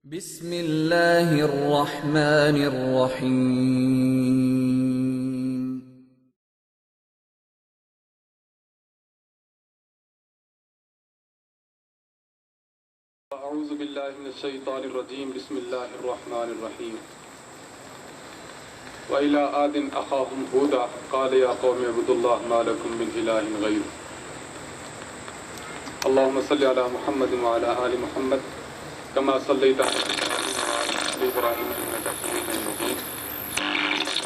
بسم اللہ الرحمن الرحیم۔ اعوذ باللہ من الشیطان الرجیم، بسم اللہ الرحمن الرحیم۔ وَإِلَىٰ عَادٍ أَخَاهُمْ هُودًا قَالَ يَا قَوْمِ اعْبُدُوا اللَّهَ مَا لَكُم مِّنْ إِلَٰهٍ غَيْرُهُ۔ اللهم صل على محمد وعلى آل محمد كما صليت على إبراهيم إنك حميد مجيد،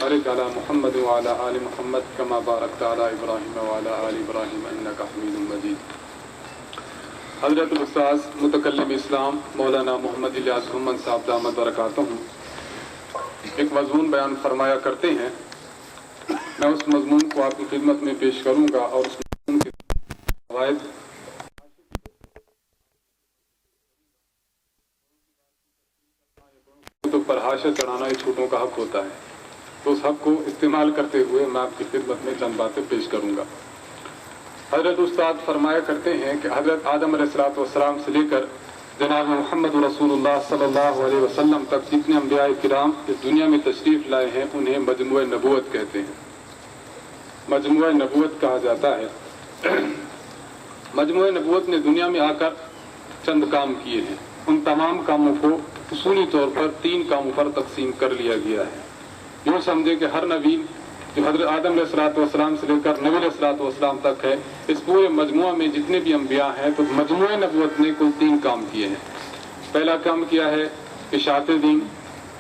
بارك على محمد وعلى آل محمد كما باركت على إبراهيم وعلى آل إبراهيم إنك حميد مجيد۔ حضرت الاستاذ متکلم اسلام مولانا محمد الیاس گھمن صاحب دامت برکاتہ ایک مضمون بیان فرمایا کرتے ہیں۔ میں اس مضمون کو آپ کی خدمت میں پیش کروں گا اور اس مضمون کے فوائد پر حاشیہ چڑھانا یہ چھوٹوں کا حق ہوتا ہے، تو اس حق کو استعمال کرتے ہوئے میں آپ کی خدمت میں چند باتیں پیش کروں گا۔ حضرت استاد فرمایا کرتے ہیں کہ حضرت آدم علیہ السلام سے لے کر جناب محمد رسول اللہ صلی اللہ علیہ وسلم تک جتنے انبیاء کرام اس دنیا میں تشریف لائے ہیں انہیں مجموعہ نبوت کہتے ہیں، مجموعہ نبوت کہا جاتا ہے۔ مجموعہ نبوت نے دنیا میں آ کر چند کام کیے ہیں، ان تمام کاموں کو اصولی طور پر 3 کاموں پر تقسیم کر لیا گیا ہے۔ یوں سمجھے کہ ہر نبی جو حضرت آدم علیہ السلام سے لے کر نبی علیہ السلام تک ہے، اس پورے مجموعہ میں جتنے بھی انبیاء ہیں تو مجموعہ نبوت نے کل 3 کام کیے ہیں۔ پہلا کام کیا ہے اشاعت دین،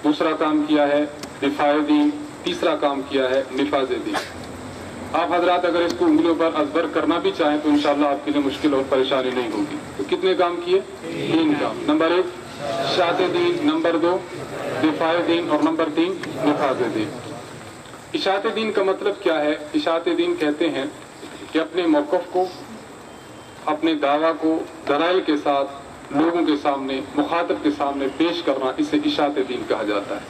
دوسرا کام کیا ہے دفاع دین، تیسرا کام کیا ہے نفاذ دین۔ آپ حضرات اگر اس کو انگلیوں پر ازبر کرنا بھی چاہیں تو انشاءاللہ آپ کے لیے مشکل اور پریشانی نہیں ہوگی۔ تو کتنے کام کیے؟ 3 کام۔ نمبر 1 اشاعت دین، نمبر 2 دفاع دین اور نمبر 3 نفاذ دین۔ اشاعت دین کا مطلب کیا ہے؟ اشاعت دین کہتے ہیں کہ اپنے موقف کو، اپنے دعویٰ کو دلائل کے ساتھ لوگوں کے سامنے، مخاطب کے سامنے پیش کرنا، اسے اشاعت دین کہا جاتا ہے۔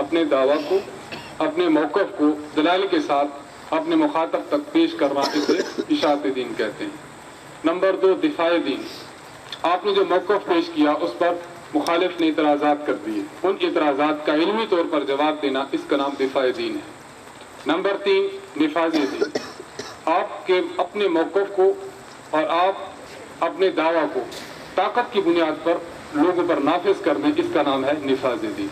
اپنے دعویٰ کو، اپنے موقف کو دلائل کے ساتھ اپنے مخاطب تک پیش کرنا، اسے اشاعت دین کہتے ہیں۔ نمبر 2 دفاع دین، آپ نے جو موقف پیش کیا اس پر مخالف نے اعتراضات کر دیے، ان اعتراضات کا علمی طور پر جواب دینا، اس کا نام دفاع دین ہے۔ نمبر 3 نفاذ دین، آپ کے اپنے موقف کو اور آپ اپنے دعویٰ کو طاقت کی بنیاد پر لوگوں پر نافذ کر دیں، اس کا نام ہے نفاذ دین۔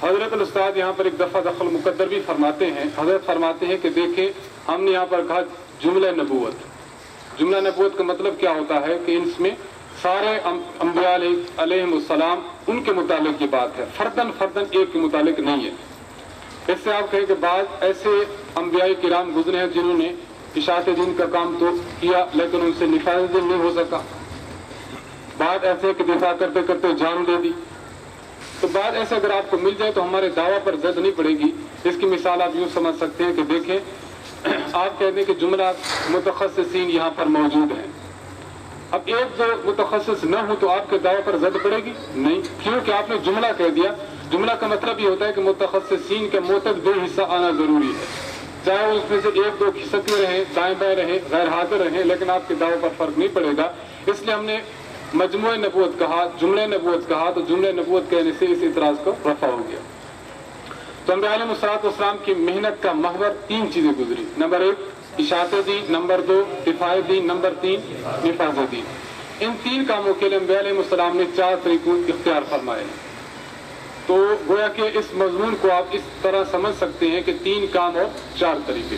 حضرت الاستاد یہاں پر ایک دفعہ دخل مقدر بھی فرماتے ہیں۔ حضرت فرماتے ہیں کہ دیکھیں ہم نے یہاں پر کہا جملہ نبوت۔ جملہ نبوت کا مطلب کیا ہوتا ہے کہ اس میں سارے انبیاء علیہ السلام ان کے متعلق یہ بات ہے، فردن ایک کے متعلق نہیں ہے۔ اس سے آپ کہیں کہ بعض ایسے انبیاء کرام گزرے ہیں جنہوں نے اشاعت دین کا کام تو کیا لیکن ان سے نفاذ دین نہیں ہو سکا، بعض ایسے کہ دفاع کرتے کرتے جان دے دی۔ تو بعض ایسے اگر آپ کو مل جائے تو ہمارے دعویٰ پر زد نہیں پڑے گی۔ اس کی مثال آپ یوں سمجھ سکتے ہیں کہ دیکھیں آپ کہتے ہیں کہ جملہ متخصصین یہاں پر موجود ہیں، اب ایک جو متخصص نہ ہو تو آپ کے دعوے پر زد پڑے گی؟ نہیں، کیونکہ آپ نے جملہ کہہ دیا۔ جملہ کا مطلب یہ ہوتا ہے کہ متخصصین کے معتد بے حصہ آنا ضروری ہے، چاہے اس میں سے 1-2 کھسکتے رہیں، دائیں بائیں رہیں، غیر حاضر رہیں، لیکن آپ کے دعوے پر فرق نہیں پڑے گا۔ اس لیے ہم نے مجموعہ نبوت کہا، جملہ نبوت کہا، تو جملہ نبوت کہنے سے اس اعتراض کو رفع ہو گیا۔ تو انبیاء علیہ السلام کی محنت کا محور 3 چیزیں گزری۔ نمبر 1 اشاعت دین، نمبر 2 دفاع دین، نمبر 3 نفاذ دین۔ ان 3 کاموں کے لیے انبیاء علیہ السلام نے 4 طریقوں اختیار فرمائے ہیں۔ تو گویا کہ اس مضمون کو آپ اس طرح سمجھ سکتے ہیں کہ 3 کام اور 4 طریقے۔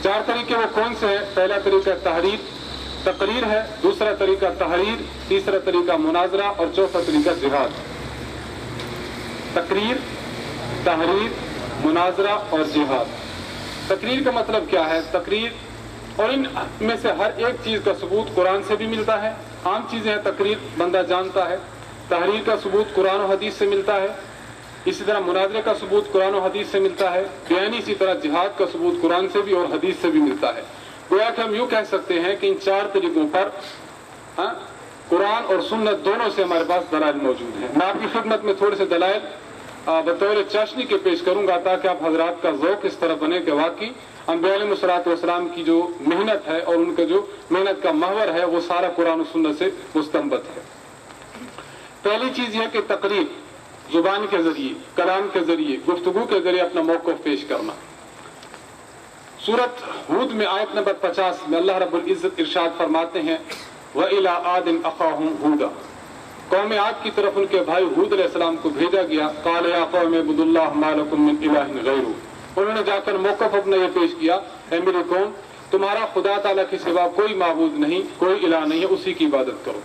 4 طریقے وہ کون سے ہیں؟ پہلا طریقہ تقریر ہے، دوسرا طریقہ تحریر، تیسرا طریقہ مناظرہ اور چوتھا طریقہ جہاد۔ تقریر، تحریر، مناظرہ اور جہاد۔ تقریر کا مطلب کیا ہے؟ تقریر، اور ان میں سے ہر ایک چیز کا ثبوت قرآن سے بھی ملتا ہے، عام چیزیں ہیں تقریر بندہ جانتا ہے۔ تحریر کا ثبوت قرآن و حدیث سے ملتا ہے، اسی طرح مناظرے کا ثبوت قرآن و حدیث سے ملتا ہے، بیانی اسی طرح جہاد کا ثبوت قرآن سے بھی اور حدیث سے بھی ملتا ہے۔ گویا کہ ہم یوں کہہ سکتے ہیں کہ ان 4 طریقوں پر قرآن اور سنت دونوں سے ہمارے پاس دلائل موجود ہیں۔ میں آپ کی خدمت میں تھوڑے سے دلائل بطور چاشنی کے پیش کروں گا تاکہ آپ حضرات کا ذوق اس طرح بنے کہ واقعی انبیاء علیہ السلام کی جو محنت ہے اور ان کا جو محنت کا محور ہے وہ سارا قرآن و سنت سے مستنبط ہے۔ پہلی چیز یہ کہ تقریر، زبان کے ذریعے، کلام کے ذریعے، گفتگو کے ذریعے اپنا موقف پیش کرنا۔ سورۃ ہود میں آیت نمبر 50 میں اللہ رب العزت ارشاد فرماتے ہیں وَإِلَىٰ عَادٍ أَخَاهُمْ هُودًا، قوم عاد کی طرف ان کے بھائی ہود علیہ السلام کو بھیجا گیا۔ قَالَ يَا قَوْمِ اعْبُدُوا اللَّهَ مَا لَكُم مِّنْ إِلَٰهٍ غَيْرُهُ، انہوں نے جا کر موقف اپنا یہ پیش کیا، اے میری قوم تمہارا خدا تعالیٰ کے سوا کوئی معبود نہیں، کوئی الہ نہیں ہے، اسی کی عبادت کرو۔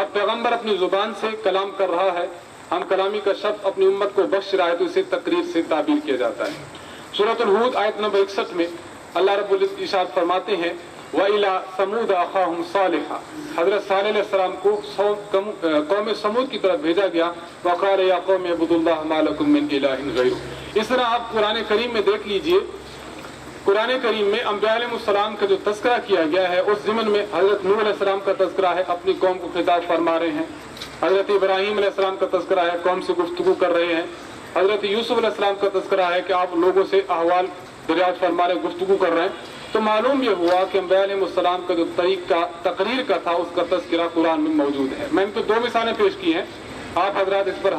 اب پیغمبر اپنی زبان سے کلام کر رہا ہے، ہم کلامی کا شرط اپنی امت کو بخش رہا ہے، تو اسے تقریر سے تعبیر کیا جاتا ہے۔ سورۃ الہود آیت نمبر 61 میں اللہ رب العزت ارشاد فرماتے ہیں وَإِلَىٰ ثَمُودَ أَخَاهُمْ صَالِحًا، حضرت صالح علیہ السلام کو قوم سمود کی طرف بھیجا گیا۔ وَقَالَ يَا قَوْمِ اعْبُدُوا اللَّهَ مَا لَكُم مِّنْ إِلَٰهٍ غَيْرُهُ۔ اس طرح آپ قرآن کریم میں دیکھ لیجئے، قرآن کریم میں انبیاء علیہ السلام کا جو تذکرہ کیا گیا ہے، اس ضمن میں حضرت نوح علیہ السلام کا تذکرہ ہے، اپنی قوم کو خطاب فرما رہے ہیں۔ حضرت ابراہیم علیہ السلام کا تذکرہ ہے، قوم سے گفتگو کر رہے ہیں۔ حضرت یوسف علیہ السلام کا تذکرہ ہے کہ آپ لوگوں سے احوال دریافت فرما رہے ہیں، گفتگو کر رہے ہیں۔ تو معلوم یہ ہوا کہ انبیاء علیہ السلام کا جو طریقہ تقریر کا تھا، اس کا تذکرہ قرآن میں موجود ہے۔ میں نے تو 2 مثالیں پیش کی ہیں، آپ حضرات اس پر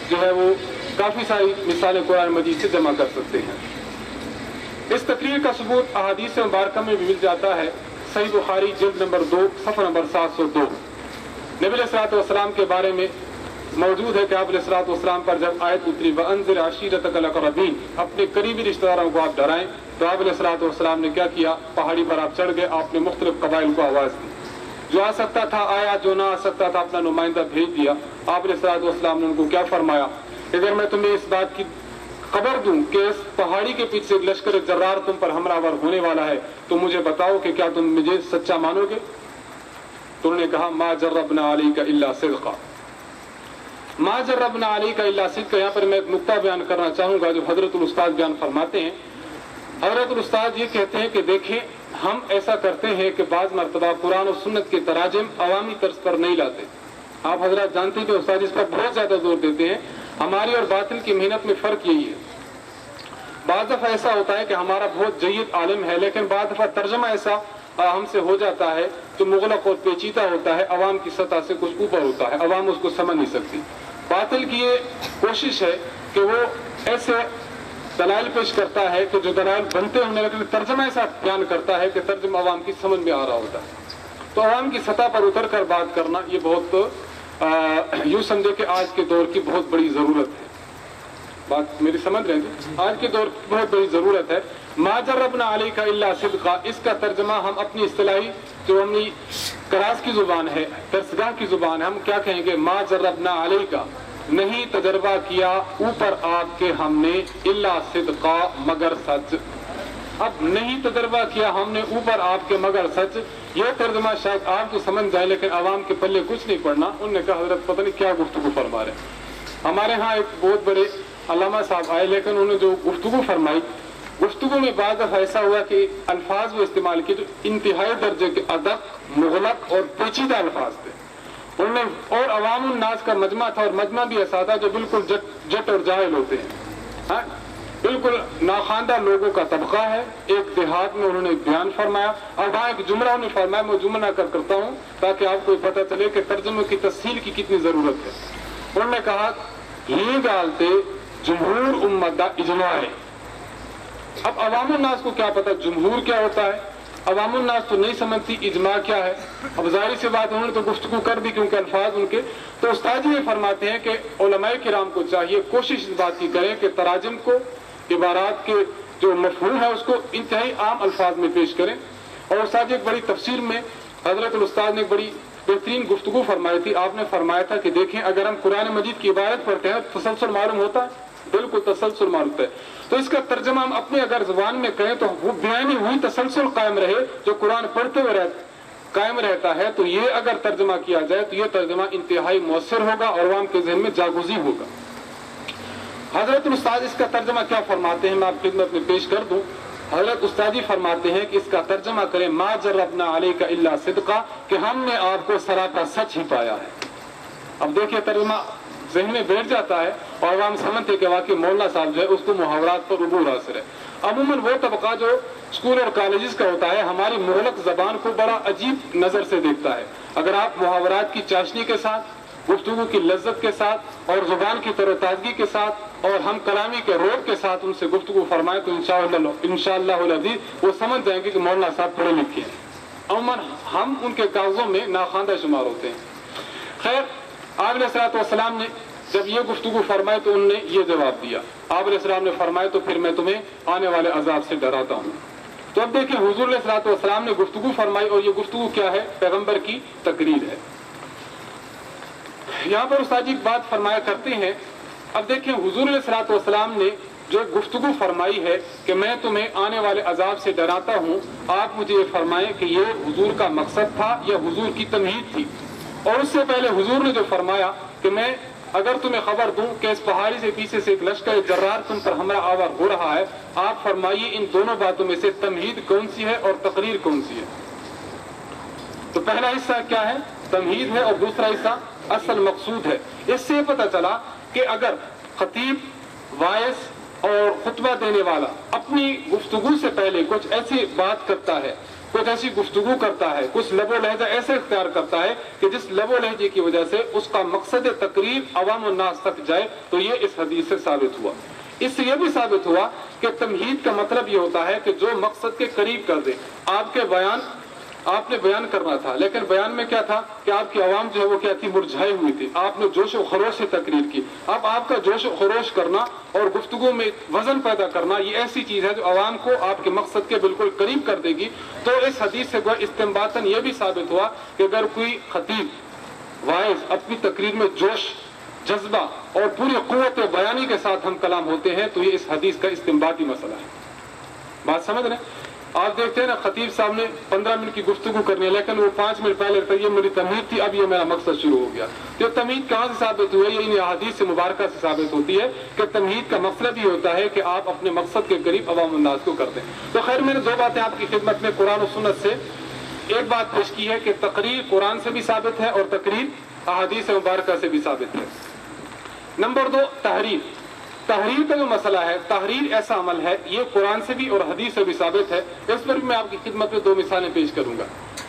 جو ہے وہ کافی ساری مثالیں قرآن مجید سے جمع کر سکتے ہیں۔ اس تقریر کا ثبوت احادیث مبارکہ میں بھی مل جاتا ہے۔ صحیح بخاری جلد نمبر 2 صفحہ نمبر 702 نبی علیہ الصلوۃ والسلام کے بارے میں موجود ہے کہ آپ علیہ الصلوۃ والسلام پر جب آیت اتری وَأَنذِرْ عَشِيرَتَكَ الْأَقْرَبِينَ، اپنے قریبی رشتہ داروں کو آپ ڈرائیں، تو آپ علیہ الصلوۃ والسلام نے کیا کیا؟ پہاڑی پر آپ چڑھ گئے، آپ نے مختلف قبائل کو آواز دی، جو آ سکتا تھا آیا، جو نہ آ سکتا تھا اپنا نمائندہ بھیج دیا۔ آپ علیہ الصلوۃ والسلام نے ان کو کیا فرمایا؟ اگر میں تمہیں اس بات کی خبر دوں کہ اس پہاڑی کے پیچھے ایک لشکر جرار تم پر حملہ آور ہونے والا ہے، تو مجھے بتاؤ کہ کیا تم مجھے سچا مانو گے؟ تو انہوں نے کہا ما جربنا علیک الا صدقا، ما جربنا علیک الا صدقا۔ یہاں پر میں ایک نقطہ بیان کرنا چاہوں گا جو حضرت الاستاذ بیان فرماتے ہیں۔ حضرت الاستاذ یہ کہتے ہیں کہ دیکھیں، ہم ایسا کرتے ہیں کہ بعض مرتبہ قرآن و سنت کے تراجم عوامی طرز پر نہیں لاتے۔ آپ حضرات جانتے ہیں کہ استاد اس پر بہت زیادہ زور دیتے ہیں۔ ہماری اور باطل کی محنت میں فرق یہی ہے، بعض دفعہ ایسا ہوتا ہے کہ ہمارا بہت جید عالم ہے، لیکن بعض دفعہ ترجمہ ایسا ہم سے ہو جاتا ہے جو مغلق اور پیچیدہ ہوتا ہے، عوام کی سطح سے کچھ اوپر ہوتا ہے، عوام اس کو سمجھ نہیں سکتی۔ باطل کی یہ کوشش ہے کہ وہ ایسے دلائل پیش کرتا ہے کہ جو دلائل بنتے ہیں، لیکن ترجمہ ایسا بیان کرتا ہے کہ ترجمہ عوام کی سمجھ میں آ رہا ہوتا ہے۔ تو عوام کی سطح پر اتر کر بات کرنا یہ بہت یوں سمجھے کہ آج کے دور کی بہت بڑی ضرورت ہے۔ بات میری سمجھ رہے ہیں؟ آج کے دور کی بہت بڑی ضرورت ہے۔ ما جربنا علیک الا صدقا، اس کا ترجمہ ہم اپنی اصطلاحی جو اپنی کلاس کی زبان ہے، درسگاہ کی زبان ہے، ہم کیا کہیں گے؟ ما جربنا علیک، نہیں تجربہ کیا اوپر آپ کے ہم نے، الا صدقا، مگر سچ۔ اب نہیں تجربہ کیا ہم نے اوپر آپ کے مگر سچ، یہ ترجمہ شاید آپ کو سمجھ جائے لیکن عوام کے پلے کچھ نہیں پڑنا۔ انہوں نے کہا حضرت پتہ نہیں کیا گفتگو فرما رہے ہیں۔ ہمارے ہاں ایک بہت بڑے علامہ صاحب آئے، لیکن انہوں نے جو گفتگو فرمائی، گفتگو میں بعض دفعہ ایسا ہوا کہ الفاظ وہ استعمال کیے جو انتہائی درجے کے ادق، مغلق اور پیچیدہ الفاظ تھے۔ انہوں نے اور عوام الناس کا مجمع تھا، اور مجمع بھی ایسا تھا جو بالکل جٹ اور جاہل ہوتے ہیں، ہاں بالکل ناخواندہ لوگوں کا طبقہ ہے۔ ایک دیہات میں انہوں نے بیان فرمایا، اور وہاں ایک جملہ انہوں نے فرمایا، میں جملہ کرتا ہوں تاکہ آپ کو پتہ چلے کہ ترجمے کی تفصیل کی کتنی ضرورت ہے۔ انہوں نے کہا یہ گالتے جمہور امت دا اجماع ہے۔ اب عوام الناس کو کیا پتا جمہور کیا ہوتا ہے؟ عوام الناس تو نہیں سمجھتی اجماع کیا ہے۔ اب ظاہر سی بات انہوں نے تو گفتگو کر دی کیونکہ الفاظ ان کے، تو استاد جی فرماتے ہیں کہ علماء کرام کو چاہیے کوشش اس بات کی کریں کہ تراجم کو، عبارات کے جو مفہوم ہے اس کو انتہائی عام الفاظ میں پیش کریں۔ اور استاد جی ایک بڑی تفسیر میں حضرت الاستاذ نے ایک بڑی بہترین گفتگو فرمائی تھی۔ آپ نے فرمایا تھا کہ دیکھیں اگر ہم قرآن مجید کی عبارت پڑھتے ہیں تو تسلسل معلوم ہوتا ہے، بالکل تسلسل معلوم ہوتا ہے، تو اس کا ترجمہ ہم اپنے اگر زبان میں کریں تو وہ بیانی ہوئی تسلسل قائم رہے جو قرآن پڑھتے ہوئے قائم رہتا ہے۔ تو یہ اگر ترجمہ کیا جائے تو یہ ترجمہ انتہائی مؤثر ہوگا اور عوام کے ذہن میں جاگزی ہوگا۔ حضرت استاد اس کا ترجمہ کیا فرماتے ہیں میں آپ کی خدمت میں پیش کر دوں۔ حضرت استاد جی فرماتے ہیں کہ اس کا ترجمہ کریں ما جربنا علیک الا صدقا، کہ ہم نے آپ کو سراپا سچ ہی پایا ہے۔ اب دیکھیے ترجمہ ذہن میں بیٹھ جاتا ہے اور عوام سمجھتے کہ واقعی مولانا صاحب جو ہے اس کو محاورات پر عبور حاصل ہے۔ عموماً وہ طبقہ جو اسکول اور کالجز کا ہوتا ہے ہماری مغلق زبان کو بڑا عجیب نظر سے دیکھتا ہے۔ اگر آپ محاورات کی چاشنی کے ساتھ گفتگو کی لذت کے ساتھ اور زبان کی تر و تازگی کے ساتھ اور ہم کلامی کے روب کے ساتھ ان سے گفتگو فرمائیں تو انشاءاللہ العزیز وہ سمجھ جائیں گے کہ مولانا صاحب پڑھے لکھے ہیں۔ عموماً ہم ان کے کاغذوں میں ناخواندہ شمار ہوتے ہیں۔ خیر، آپ علیہ الصلوۃ والسلام نے جب یہ گفتگو فرمائی تو انہوں نے یہ جواب دیا۔ آپ علیہ السلام نے فرمایا تو پھر میں تمہیں آنے والے عذاب سے ڈراتا ہوں۔ تو اب دیکھیں حضور علیہ الصلوۃ والسلام نے گفتگو فرمائی اور یہ گفتگو کیا ہے؟ پیغمبر کی تقریر ہے۔ یہاں پر استاد جی ایک بات فرمایا کرتے ہیں، اب دیکھیں حضور علیہ الصلوۃ والسلام نے جو گفتگو فرمائی ہے کہ میں تمہیں آنے والے عذاب سے ڈراتا ہوں، آپ مجھے یہ فرمائیں کہ یہ حضور کا مقصد تھا یا حضور کی تمہید تھی؟ اور اس سے پہلے حضور نے جو فرمایا کہ میں اگر تمہیں خبر دوں کہ اس پہاڑی سے پیچھے سے ایک لشکر جرار تم پر حملہ آور ہو رہا ہے، آپ فرمائیے ان دونوں باتوں میں سے تمہید کون سی ہے اور تقریر کون سی ہے؟ تو پہلا حصہ کیا ہے؟ تمہید ہے، اور دوسرا حصہ اصل مقصود ہے۔ اس سے پتہ چلا کہ اگر خطیب، واعظ اور خطبہ دینے والا اپنی گفتگو سے پہلے کچھ ایسی بات کرتا ہے، کچھ ایسی گفتگو کرتا ہے، کچھ لب و لہجہ ایسے اختیار کرتا ہے کہ جس لب و لہجے کی وجہ سے اس کا مقصد تقریر عوام الناس تک جائے، تو یہ اس حدیث سے ثابت ہوا۔ اس سے یہ بھی ثابت ہوا کہ تمہید کا مطلب یہ ہوتا ہے کہ جو مقصد کے قریب کر دے۔ آپ نے بیان کرنا تھا، لیکن بیان میں کیا تھا کہ آپ کی عوام جو ہے وہ کیا تھی؟ مرجھائی ہوئی تھی۔ آپ نے جوش و خروش سے تقریر کی۔ اب آپ کا جوش و خروش کرنا اور گفتگو میں وزن پیدا کرنا یہ ایسی چیز ہے جو عوام کو آپ کے مقصد کے بالکل قریب کر دے گی۔ تو اس حدیث سے استنباطاً یہ بھی ثابت ہوا کہ اگر کوئی خطیب، واعظ اپنی تقریر میں جوش، جذبہ اور پوری قوت بیانی کے ساتھ ہم کلام ہوتے ہیں تو یہ اس حدیث کا استنباطی مسئلہ ہے۔ بات سمجھ رہے ہیں؟ آپ دیکھتے ہیں نا، خطیب صاحب نے 15 منٹ کی گفتگو کرنی ہے لیکن وہ 5 منٹ پہلے یہ میری تمہید تھی، اب یہ میرا مقصد شروع ہو گیا۔ تو تمہید کہاں سے ثابت ہوئی؟ یہ ان احادیث سے مبارکہ سے ثابت ہوتی ہے کہ تمہید کا مطلب یہ ہوتا ہے کہ آپ اپنے مقصد کے قریب عوام الناس کو کرتے ہیں۔ تو خیر، میں نے دو باتیں آپ کی خدمت میں قرآن و سنت سے ایک بات پیش کی ہے کہ تقریر قرآن سے بھی ثابت ہے اور تقریر احادیث مبارکہ سے بھی ثابت ہے۔ نمبر 2، تحریر۔ تحریر کا جو مسئلہ ہے، تحریر ایسا عمل ہے، یہ قرآن سے بھی اور حدیث سے بھی ثابت ہے۔ اس پر بھی میں آپ کی خدمت میں 2 مثالیں پیش کروں گا۔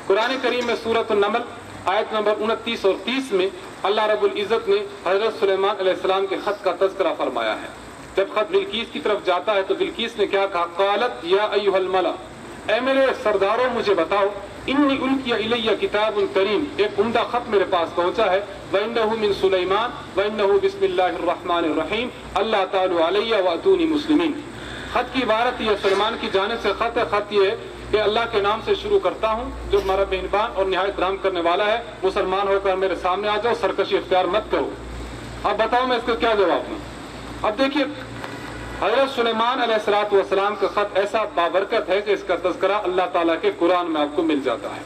قرآن کریم میں سورۃ النمل آیت نمبر 29 اور 30 میں اللہ رب العزت نے حضرت سلیمان علیہ السلام کے خط کا تذکرہ فرمایا ہے۔ جب خط بلقیس کی طرف جاتا ہے تو بلقیس نے کیا کہا؟ قالت یا ایھا الملا، اے میرے سرداروں مجھے بتاؤ، انی القی الی کتاب کریم، ایک عمدہ خط میرے پاس پہنچا ہے، وانہ من سلیمان وانہ بسم اللہ الرحمن الرحیم اللہ تعالی علیہ واتونی مسلمین۔ خط کی عبارت یہ سلیمان کی جانب سے خط ہے۔ خط یہ ہے کہ اللہ کے نام سے شروع کرتا ہوں جو ہمارا مہربان اور نہایت رحم کرنے والا ہے، مسلمان ہو کر میرے سامنے آ جاؤ، سرکشی اختیار مت کرو۔ اب بتاؤ میں اس کا کیا جواب دوں؟ اب دیکھیے، حضرت سلیمان علیہ الصلوۃ والسلام کا خط ایسا بابرکت ہے کہ اس کا تذکرہ اللہ تعالیٰ کے قرآن میں آپ کو مل جاتا ہے۔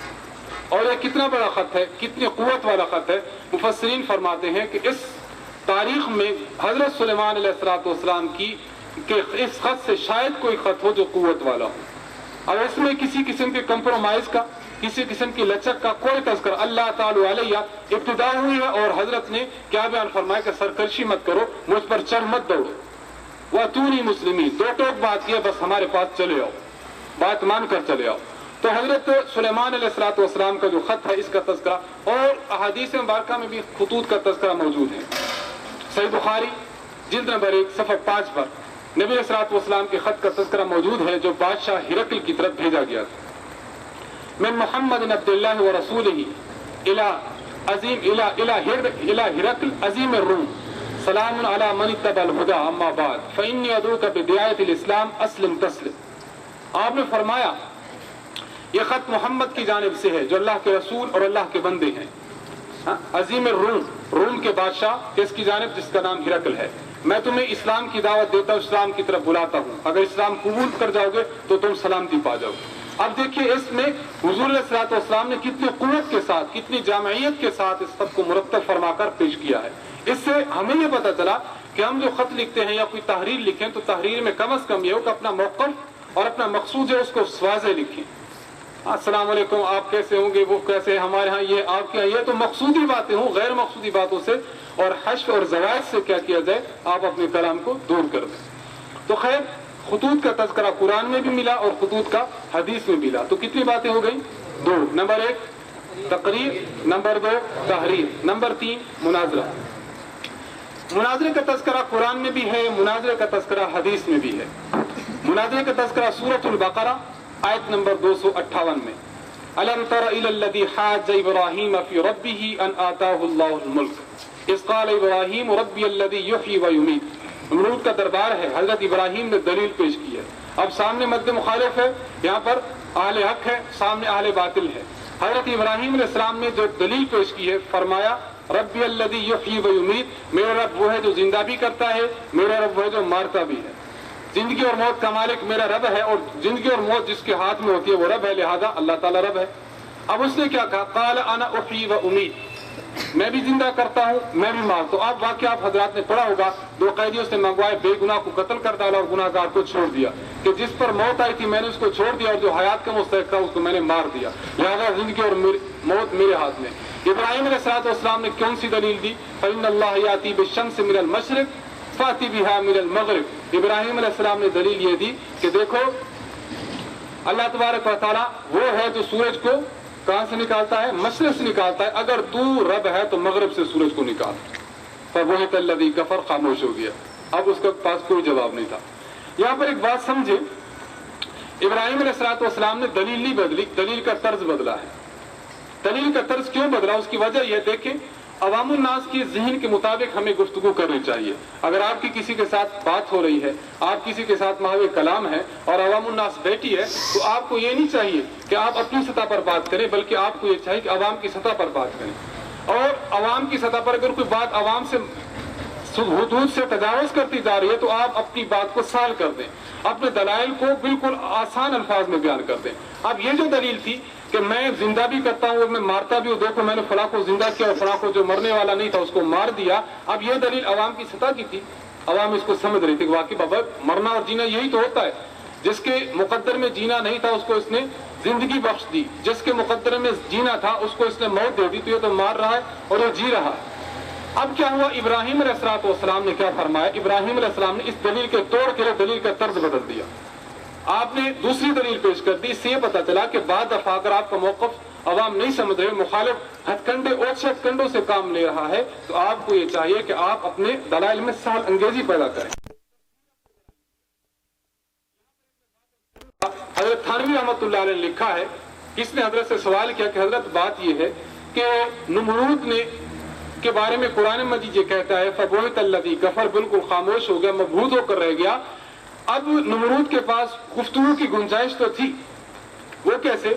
اور یہ کتنا بڑا خط ہے، کتنی قوت والا خط ہے۔ مفسرین فرماتے ہیں کہ اس تاریخ میں حضرت سلیمان علیہ الصلوۃ والسلام کی کہ اس خط سے شاید کوئی خط ہو جو قوت والا ہو، اور اس میں کسی قسم کے کمپرومائز کا، کسی قسم کی لچک کا کوئی تذکرہ اللہ تعالی علیہ ابتدا ہوئی ہے، اور حضرت نے کیا بیان فرمایا کہ سرکشی مت کرو، مجھ پر چڑھ مت دوڑو، وَأَتُونِي مُسْلِمِينَ، دو ٹوک بات کیا، بس ہمارے پاس چلے آؤ، بات مان کر چلے آؤ۔ تو حضرت سلیمان علیہ الصلوۃ والسلام کا جو خط ہے اس کا تذکرہ، اور احادیث مبارکہ میں بھی خطوط کا تذکرہ موجود ہے۔ صحیح بخاری جلد نمبر 1 صفحہ 5 پر نبی علیہ الصلوۃ والسلام کے خط کا تذکرہ موجود ہے جو بادشاہ ہرقل کی طرف بھیجا گیا تھا۔ من محمد عبد اللہ ورسولہ الی ہرقل عظیم الروم، سلام علی من اتبع الہدی اما بعد فانی ادعوک بدعایۃ الاسلام اسلم تسلم۔ آپ نے فرمایا یہ خط محمد کی جانب سے ہے جو اللہ کے رسول اور اللہ کے بندے ہیں، عظیم الروم، روم کے بادشاہ، کس کی جانب؟ جس کا نام ہرقل ہے۔ میں تمہیں اسلام کی دعوت دیتا ہوں، اسلام کی طرف بلاتا ہوں، اگر اسلام قبول کر جاؤ گے تو تم سلامتی پا جاؤ گے۔ اب دیکھیے اس میں حضور علیہ الصلوۃ والسلام نے کتنی قوت کے ساتھ، کتنی جامعیت کے ساتھ اس خط کو مرتب فرما کر پیش کیا ہے۔ اس سے ہمیں یہ پتہ چلا کہ ہم جو خط لکھتے ہیں یا کوئی تحریر لکھیں تو تحریر میں کم از کم یہ ہو کہ اپنا موقف اور اپنا مقصود ہے اس کو واضح لکھیں۔ السلام علیکم، آپ کیسے ہوں گے، وہ کیسے، ہمارے ہاں یہ، آپ کے ہاں یہ، تو مقصودی باتیں ہوں، غیر مقصودی باتوں سے اور حشو اور زوائد سے کیا کیا جائے، آپ اپنے کلام کو دور کر دیں۔ تو خیر، خطوط کا تذکرہ قرآن میں بھی ملا اور خطوط کا حدیث میں ملا، تو کتنی باتیں ہو گئیں؟ 2۔ نمبر 1 تقریر، نمبر 2 تحریر، نمبر 3 مناظرہ۔ مناظرے کا تذکرہ قرآن میں بھی ہے، مناظرے کا تذکرہ حدیث میں بھی ہے۔ مناظرے کا تذکرہ سورۃ البقرہ آیت نمبر 258 میں، الم تر الی الذی حاج ابراہیم فی ربہ ان آتاہ اللہ الملک اذ قال ابراہیم ربی الذی یحیی و یمیت۔ نمرود کا دربار ہے، حضرت ابراہیم نے دلیل پیش کی ہے۔ اب سامنے مد مخالف ہے، یہاں پر اہل حق ہے، سامنے اہل باطل ہے۔ حضرت ابراہیم علیہ السلام نے جو دلیل پیش کی ہے، فرمایا ربی الذی یحیی و یمیت، میرا رب وہ ہے جو زندہ بھی کرتا ہے، میرا رب وہ ہے جو مارتا بھی ہے۔ زندگی اور موت کا مالک میرا رب ہے، اور زندگی اور موت جس کے ہاتھ میں ہوتی ہے وہ رب ہے، لہذا اللہ تعالیٰ رب ہے۔ اب اس نے کیا کہا، قال انا احیی و امیت، میں بھی زندہ کرتا ہوں، میں بھی مارتا ہوں۔ آپ واقعہ آپ حضرات نے پڑھا ہوگا، 2 قیدیوں سے منگوائے، بے گناہ کو قتل کر ڈالا اور گناہ گار کو چھوڑ دیا، کہ جس پر موت آئی تھی میں نے اس کو چھوڑ دیا، اور جو حیات کا مستحق تھا اس کو میں نے مار دیا، لہذا زندگی اور موت میرے ہاتھ میں۔ ابراہیم علیہ السلام نے کون سی دلیل دی، فإن اللہ یأتی بالشمس من المشرق فأتی بها من المغرب۔ ابراہیم علیہ السلام نے دلیل یہ دی کہ دیکھو اللہ تبارک و تعالیٰ وہ ہے جو سورج کو کہاں سے نکالتا ہے، مشرق سے نکالتا ہے، اگر تو رب ہے تو مغرب سے سورج کو نکال۔ فبہت الذی کفر، خاموش ہو گیا، اب اس کے پاس کوئی جواب نہیں تھا۔ یہاں پر ایک بات سمجھے، ابراہیم علیہ السلام نے دلیل نہیں بدلی، دلیل کا طرز بدلا ہے۔ دلیل کا طرز کیوں بدلا، اس کی وجہ یہ دیکھیں، عوام الناس کی ذہن کے مطابق ہمیں گفتگو کرنی چاہیے۔ اگر آپ کی کسی کے ساتھ بات ہو رہی ہے، آپ کسی کے ساتھ محو کلام ہے اور عوام الناس بیٹھی ہے، تو آپ کو یہ نہیں چاہیے کہ آپ اپنی سطح پر بات کریں، بلکہ آپ کو یہ چاہیے کہ عوام کی سطح پر بات کریں۔ اور عوام کی سطح پر اگر کوئی بات عوام سے حدود سے تجاوز کرتی جا رہی ہے تو آپ اپنی بات کو سال کر دیں، اپنے دلائل کو بالکل آسان الفاظ میں بیان کر دیں۔ اب یہ جو دلیل تھی کہ میں زندہ بھی کرتا ہوں اور میں مارتا بھی ہوں، دیکھو میں نے فلاں کو زندہ کیا اور فلاں کو جو مرنے والا نہیں تھا اس کو مار دیا، اب یہ دلیل عوام کی سطح کی تھی، عوام اس کو سمجھ رہی تھی کہ واقعی بابا مرنا اور جینا یہی تو ہوتا ہے، جس کے مقدر میں جینا نہیں تھا اس کو اس نے زندگی بخش دی، جس کے مقدر میں جینا تھا اس کو اس نے موت دے دی، تو یہ تو مار رہا ہے اور یہ جی رہا ہے۔ اب کیا ہوا، ابراہیم علیہ السلام نے کیا فرمایا، ابراہیم علیہ السلام نے اس دلیل کے توڑ کے دلیل کا طرز بدل دیا، آپ نے دوسری دلیل پیش کر دی۔ اس سے یہ پتا چلا کہ بعد دفعہ اگر آپ کا موقف عوام نہیں سمجھ رہے، مخالف ہتھ کنڈے اوچھے ہتھ کنڈوں سے کام لے رہا ہے، تو آپ کو یہ چاہیے کہ آپ اپنے دلائل میں سہل انگیزی پیدا کریں۔ حضرت تھانوی رحمۃ اللہ علیہ نے لکھا ہے، کس نے حضرت سے سوال کیا کہ حضرت بات یہ ہے کہ نمرود نے کے بارے میں قرآن مجید یہ کہتا ہے فبہت الذی کفر، بالکل خاموش ہو گیا، مبہوت ہو کر رہ گیا۔ اب نمرود کے پاس گفتگو کی گنجائش تو تھی، وہ کیسے؟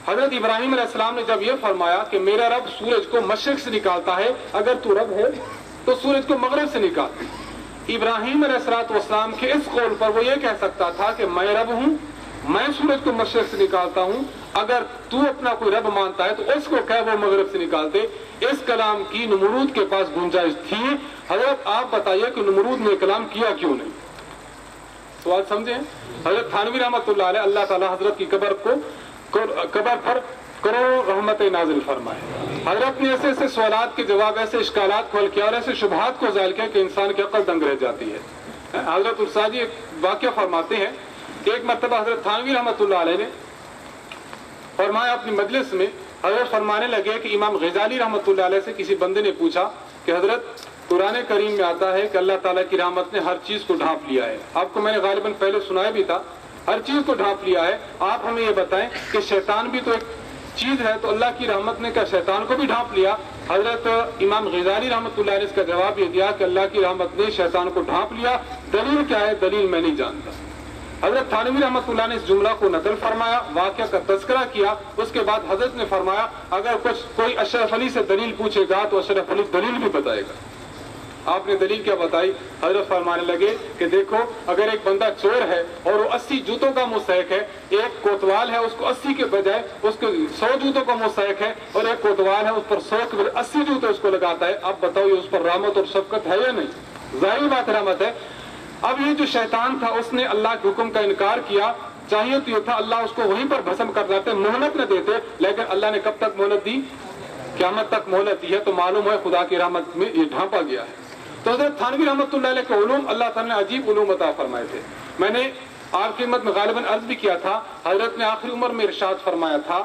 حضرت ابراہیم علیہ السلام نے جب یہ فرمایا کہ میرا رب سورج کو مشرق سے نکالتا ہے، اگر تو رب ہے تو سورج کو مغرب سے نکال۔ ابراہیم علیہ السلام کے اس قول پر وہ یہ کہہ سکتا تھا کہ میں رب ہوں، میں سورج کو مشرق سے نکالتا ہوں، اگر تو اپنا کوئی رب مانتا ہے تو اس کو کہ وہ مغرب سے نکالتے۔ اس کلام کی نمرود کے پاس گنجائش تھی۔ حضرت آپ بتائیے کہ نمرود نے کلام کیا کیوں نہیں؟ سوال سمجھیں۔ حضرت تھانوی رحمۃ اللہ علیہ، اللہ تعالیٰ حضرت کی قبر پر کروڑوں رحمت نازل فرمائے۔ حضرت نے ایسے ایسے سوالات کے جواب، ایسے اشکالات کو حل کیا اور ایسے شبہات کو زائل کیا کہ انسان کی عقل دنگ رہ جاتی ہے۔ حضرت الساجی ایک واقعہ فرماتے ہیں کہ ایک مرتبہ حضرت تھانوی رحمۃ اللہ علیہ نے فرمایا اپنی مجلس میں، حضرت فرمانے لگے کہ امام غزالی رحمۃ اللہ علیہ سے کسی بندے نے پوچھا کہ حضرت قرآن کریم میں آتا ہے کہ اللہ تعالیٰ کی رحمت نے ہر چیز کو ڈھانپ لیا ہے، آپ کو میں نے غالباً پہلے سنایا بھی تھا، ہر چیز کو ڈھانپ لیا ہے، آپ ہمیں یہ بتائیں کہ شیطان بھی تو ایک چیز ہے، تو اللہ کی رحمت نے کیا شیطان کو بھی ڈھانپ لیا؟ حضرت امام غزالی رحمۃ اللہ علیہ اس کا جواب یہ دیا کہ اللہ کی رحمت نے شیطان کو ڈھانپ لیا، دلیل کیا ہے؟ دلیل میں نہیں جانتا۔ حضرت تھانوی رحمۃ اللہ نے اس جملہ کو نقل فرمایا، واقعہ کا تذکرہ کیا، اس کے بعد حضرت نے فرمایا اگر کوئی اشرف علی سے دلیل پوچھے گا تو اشرف علی دلیل بھی بتائے گا۔ آپ نے دلیل کیا بتائی؟ حضرت فرمانے لگے کہ دیکھو اگر ایک بندہ چور ہے اور وہ 80 جوتوں کا مستحق ہے، ایک کوتوال ہے اس کو 80 کے بجائے اس کو 100 جوتوں کا مستحق ہے، اور ایک کوتوال ہے اس پر 100 کے بجائے 80 جوتے اس کو لگاتا ہے، اب بتاؤ یہ اس پر رحمت اور شفقت ہے یا نہیں؟ ظاہر بات رحمت ہے۔ اب یہ جو شیطان تھا اس نے اللہ کے حکم کا انکار کیا، چاہیے تو یہ تھا اللہ اس کو وہیں پر بھسم کر دیتے، مہلت نہ دیتے، لیکن اللہ نے کب تک مہلت دی؟ قیامت تک مہلت دی ہے، تو معلوم ہے خدا کی رحمت میں یہ ڈھانپا گیا ہے۔ تو حضرت تھانوی رحمۃ اللہ علیہ کے علوم اللہ تعالیٰ نے عجیب علوم عطا فرمائے تھے۔ میں نے آپ کی خدمت میں غالباً عرض بھی کیا تھا، حضرت نے آخری عمر میں ارشاد فرمایا تھا،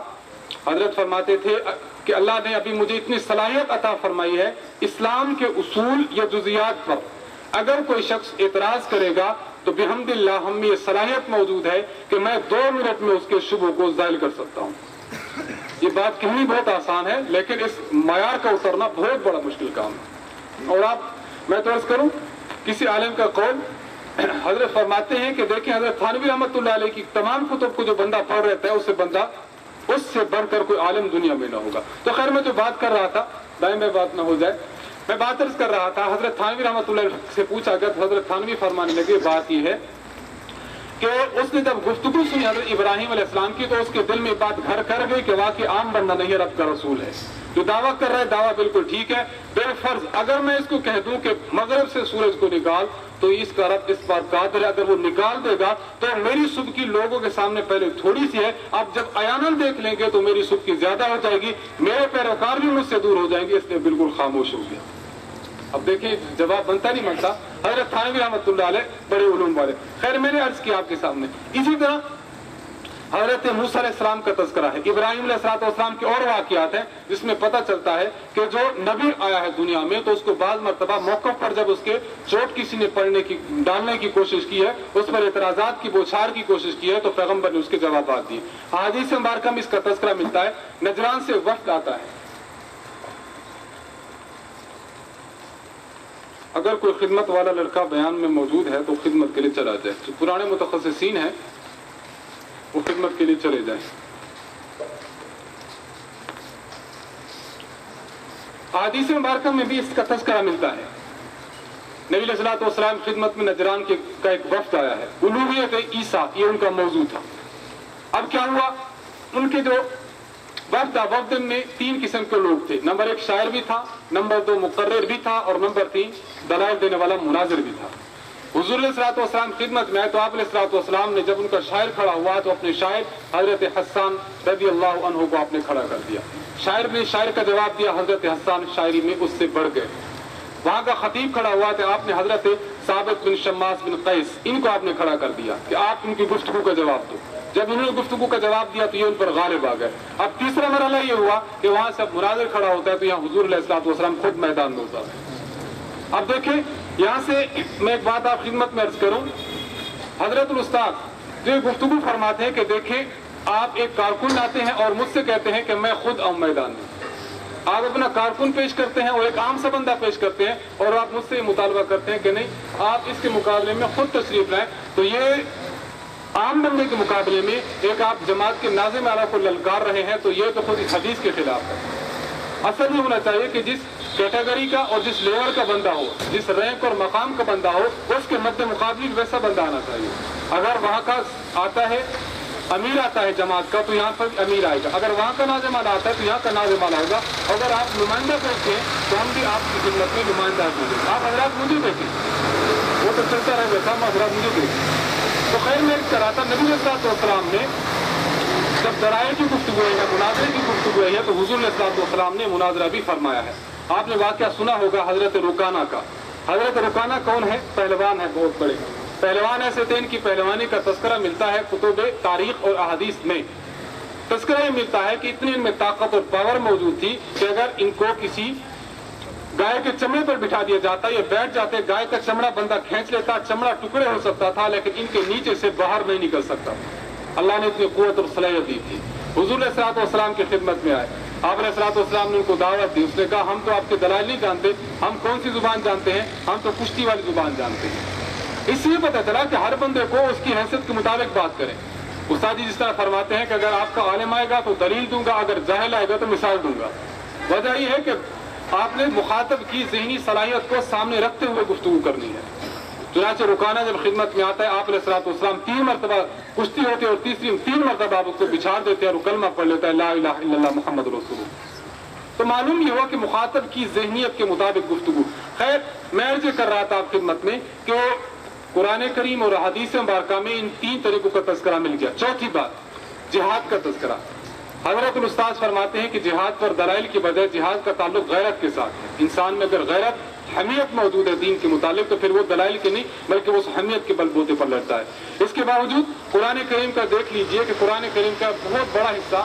حضرت فرماتے تھے کہ اللہ نے ابھی مجھے اتنی صلاحیت عطا فرمائی ہے اسلام کے اصول یا جزیات پر اگر کوئی شخص اعتراض کرے گا تو بحمد اللہ ہم میں یہ صلاحیت موجود ہے کہ میں 2 منٹ میں اس کے شبہوں کو زائل کر سکتا ہوں. یہ بات کہنی بہت آسان ہے لیکن اس معیار کا اترنا بہت بڑا مشکل کام ہے. اور میں تو عرض کروں کسی عالم کا قول حضرت فرماتے ہیں کہ دیکھیں حضرت تھانوی رحمۃ اللہ علیہ کی تمام کتب کو جو بندہ پڑھ رہتا ہے اس سے بڑھ کر کوئی عالم دنیا میں نہ ہوگا. تو خیر میں جو بات کر رہا تھا دائیں میں بات نہ ہو جائے, میں بات عرض کر رہا تھا حضرت تھانوی رحمۃ اللہ علیہ سے پوچھا گیا تو حضرت تھانوی فرمانے لگے بات یہ ہے کہ اس نے جب گفتگو سنی حضرت ابراہیم علیہ السلام کی تو اس کے دل میں بات گھر کر گئی کہ واقعی عام بندہ نہیں رب کا رسول ہے. جو دعویٰ کر رہا ہے دعویٰ بالکل ٹھیک ہے, بے فرض اگر میں اس کو کہہ دوں کہ مغرب سے سورج کو نکال تو اس کا رب اس بات قادر ہے, اگر وہ نکال دے گا تو میری صبح کی لوگوں کے سامنے پہلے تھوڑی سی ہے, اب جب عیاناً دیکھ لیں گے تو میری صبح کی زیادہ ہو جائے گی, میرے پیروکار بھی مجھ سے دور ہو جائیں گے, اس لیے بالکل خاموش ہو گیا. اب دیکھیں جواب بنتا نہیں بنتا. حضرت تھانوی رحمۃ اللہ علیہ بڑے علوم والے. خیر میں نے عرض کیا آپ کے سامنے اسی طرح حضرت موسیٰ علیہ السلام کا تذکرہ ہے, ابراہیم علیہ السلام کے اور واقعات ہیں جس میں پتہ چلتا ہے کہ جو نبی آیا ہے دنیا میں تو اس کو بعض مرتبہ موقف پر جب اس کے چوٹ کسی نے ڈالنے کی کوشش کی ہے, اس پر اعتراضات کی بوچھار کی کوشش کی ہے تو پیغمبر نے اس کے جوابات دیے. احادیث مبارکہ میں اس کا تذکرہ ملتا ہے. نجران سے وفد آتا ہے, اگر کوئی خدمت والا لڑکا بیان میں موجود ہے تو خدمت کے لیے چلا جائے, جو پرانے متخصصین ہیں وہ خدمت کے لیے چلے جائیں. احادیث مبارکہ میں بھی اس کا تذکرہ ملتا ہے. نبی علیہ الصلوۃ والسلام خدمت میں نجران کا ایک وفد آیا ہے, الوہیت عیسیٰ یہ ان کا موضوع تھا. اب کیا ہوا, ان کے جو وفد میں 3 قسم کے لوگ تھے. نمبر 1 شاعر بھی تھا, نمبر 2 مقرر بھی تھا, اور نمبر 3 دلائل دینے والا مناظر بھی تھا. حضور علیہ الصلوۃ والسلام خدمت میں آئے تو آپ علیہ الصلوۃ والسلام نے جب ان کا شاعر کھڑا ہوا تو اپنے شاعر حضرت حسان رضی اللہ عنہ کو آپ نے کھڑا کر دیا. شاعر نے شاعر کا جواب دیا, حضرت حسان شاعری میں اس سے بڑھ گئے. وہاں کا خطیب کھڑا ہوا تو آپ نے حضرت ثابت بن شماس بن قیس ان کو آپ نے کھڑا کر دیا کہ آپ ان کی گفتگو کا جواب دو. جب انہوں نے گفتگو کا جواب دیا تو یہ ان پر غالب آ گئے. اب تیسرا مرحلہ یہ ہوا کہ وہاں سے مناظر کھڑا ہوتا ہے تو یہاں حضور علیہ الصلوۃ والسلام خود میدان میں ہوتا ہے. اب دیکھیں یہاں سے میں ایک بات آپ خدمت میں عرض کروں, حضرت الاستاد جو گفتگو فرماتے ہیں کہ دیکھیں آپ ایک کارکن آتے ہیں اور مجھ سے کہتے ہیں کہ میں خود آؤں میدان میں. آپ اپنا کارکن پیش کرتے ہیں اور ایک عام سا بندہ پیش کرتے ہیں اور آپ مجھ سے یہ مطالبہ کرتے ہیں کہ نہیں آپ اس کے مقابلے میں خود تشریف لائیں. تو یہ عام بندے کے مقابلے میں ایک آپ جماعت کے ناظم اعلیٰ کو للکار رہے ہیں تو یہ تو خود اس حدیث کے خلاف ہے. اصل یہ ہونا چاہیے کہ جس کیٹیگری کا اور جس لیول کا بندہ ہو, جس رینک اور مقام کا بندہ ہو, اس کے مد مقابل ویسا بندہ آنا چاہیے. اگر وہاں کا آتا ہے امیر آتا ہے جماعت کا تو یہاں پر امیر آئے گا, اگر وہاں کا ناظم اعلیٰ آتا ہے تو یہاں کا ناظم اعلیٰ ہوگا. اگر آپ نمائندہ بیٹھتے ہیں تو ہم بھی آپ کی خدمت میں نمائندہ دیں گے. آپ حضرات مجھے دیکھیں, وہ تو چلتا رہے ویسا, ہم حضرات مجھے دیکھیں. تو خیر میں کر رہا تھا نبی علیہ الصلوۃ والسلام نے جب دلائل کی گفتگو ہے, مناظرے کی گفتگو ہے, تو حضور علیہ الصلوۃ والسلام نے مناظرہ بھی فرمایا ہے. آپ نے واقعہ سنا ہوگا حضرت رکانہ کا. حضرت رکانہ کون ہے؟ پہلوان ہے, بہت بڑے پہلوان ایسے تھے. ان کی پہلوانی کا تذکرہ ملتا ہے کتب تاریخ اور احادیث میں. تذکرہ یہ ملتا ہے کہ اتنی ان میں طاقت اور پاور موجود تھی کہ اگر ان کو کسی گائے کے چمڑے پر بٹھا دیا جاتا, یہ بیٹھ جاتے, گائے کا چمڑا بندہ کھینچ لیتا, چمڑا ٹکڑے ہو سکتا تھا لیکن ان کے نیچے سے باہر نہیں نکل سکتا. اللہ نے اتنی قوت اور صلاحیت دی تھی. حضور علیہ الصلوۃ والسلام کی خدمت میں آئے, آپ علیہ الصلوۃ والسلام نے ان کو دعوت دی. اس نے کہا ہم تو آپ کے دلائل نہیں جانتے, ہم کون سی زبان جانتے ہیں, ہم تو کشتی والی زبان جانتے ہیں. اس لیے پتہ چلا کہ ہر بندے کو اس کی حیثیت کے مطابق بات کریں. استاد جی جس طرح فرماتے ہیں کہ اگر آپ کا عالم آئے گا تو دلیل دوں گا, اگر جاہل آئے گا تو مثال دوں گا. وجہ یہ ہے کہ آپ نے مخاطب کی ذہنی صلاحیت کو سامنے رکھتے ہوئے گفتگو کرنی ہے. چنانچہ رکانہ جب خدمت میں آتا ہے, آپ علیہ الصلوۃ والسلام 3 مرتبہ کشتی ہوتی ہے اور تیسری 3 مرتبہ آپ اس کو بچھاڑ دیتے ہیں اور کلمہ پڑھ لیتا ہے لا الہ الا اللہ محمد رسول اللہ. تو معلوم یہ ہوا کہ مخاطب کی ذہنیت کے مطابق گفتگو. خیر میں عرض کر رہا تھا آپ خدمت میں کہ قرآن کریم اور حدیث مبارکہ میں ان 3 طریقوں کا تذکرہ مل گیا. چوتھی بات جہاد کا تذکرہ. حضرت الاستاذ فرماتے ہیں کہ جہاد پر دلائل کی بجائے جہاد کا تعلق غیرت کے ساتھ ہے. انسان میں اگر غیرت حمیت موجود ہے دین کے متعلق تو پھر وہ دلائل کے نہیں بلکہ وہ اس حمیت کے بل بوتے پر لڑتا ہے. اس کے باوجود قرآن کریم کا دیکھ لیجئے کہ قرآن کریم کا بہت بڑا حصہ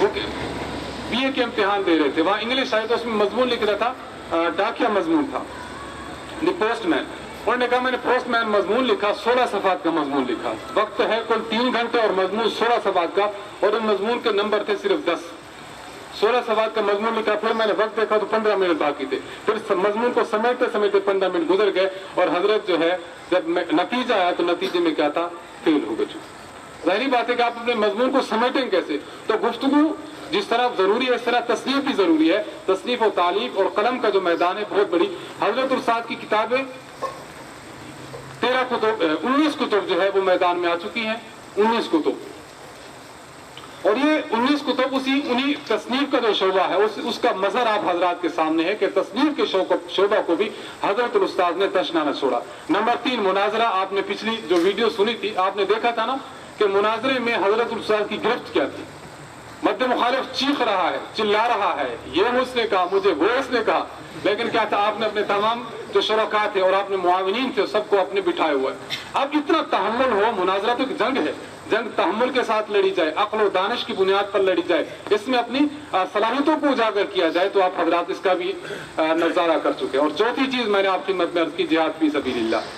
وہ BA کے امتحان دے رہے تھے, وہاں انگلش آئی تو اس میں مضمون لکھ رہا تھا, ڈاکیا مضمون تھا, دی پوسٹ مین. انہوں نے کہا میں نے پوسٹ مین مضمون لکھا, 16 صفحات کا مضمون لکھا, وقت ہے کل 3 گھنٹے اور مضمون 16 صفحات کا, اور ان مضمون کے نمبر تھے صرف 10. 16 صفحات کا مضمون لکھا, پھر میں نے وقت دیکھا تو 15 منٹ باقی تھے, پھر مضمون کو سمیٹتے سمیٹتے 15 منٹ گزر گئے, اور حضرت جو ہے جب نتیجہ آیا تو نتیجے میں کیا تھا, فیل ہو گئے. ظاہری بات ہے کہ آپ اپنے مضمون کو سمیٹیں کیسے. تو گفتگو جس طرح ضروری ہے اس طرح تصنیف بھی ضروری ہے. تصنیف و تالیف اور قلم کا جو میدان ہے بہت بڑی. حضرت استاد کی کتابیں 19 کتب جو ہے وہ میدان میں آ چکی ہیں, 19 کتب, اور یہ 19 کتب انہی تصنیف کا جو شعبہ ہے اس کا مظہر آپ حضرات کے سامنے ہے کہ تصنیف کے شعبہ کو بھی حضرت الاستاذ نے تشنا نہ چھوڑا. نمبر 3 مناظرہ. آپ نے پچھلی جو ویڈیو سنی تھی آپ نے دیکھا تھا نا کہ مناظرے میں حضرت الاستاذ کی گرفت کیا تھی. مد مخالف چیخ رہا ہے, چلا رہا ہے, یہ اس نے کہا, مجھے وہ اس نے کہا, لیکن کیا تھا, آپ نے اپنے تمام جو شرکاء تھے اور آپ نے معاونین تھے سب کو اپنے بٹھائے ہوئے. اب اتنا تحمل ہو, مناظرہ تو ایک جنگ ہے, جنگ تحمل کے ساتھ لڑی جائے, عقل و دانش کی بنیاد پر لڑی جائے, اس میں اپنی صلاحیتوں کو اجاگر کیا جائے, تو آپ حضرات اس کا بھی نظارہ کر چکے. اور چوتھی چیز میں نے آپ کی خدمت میں عرض کی, جہاد فی سبیل اللہ.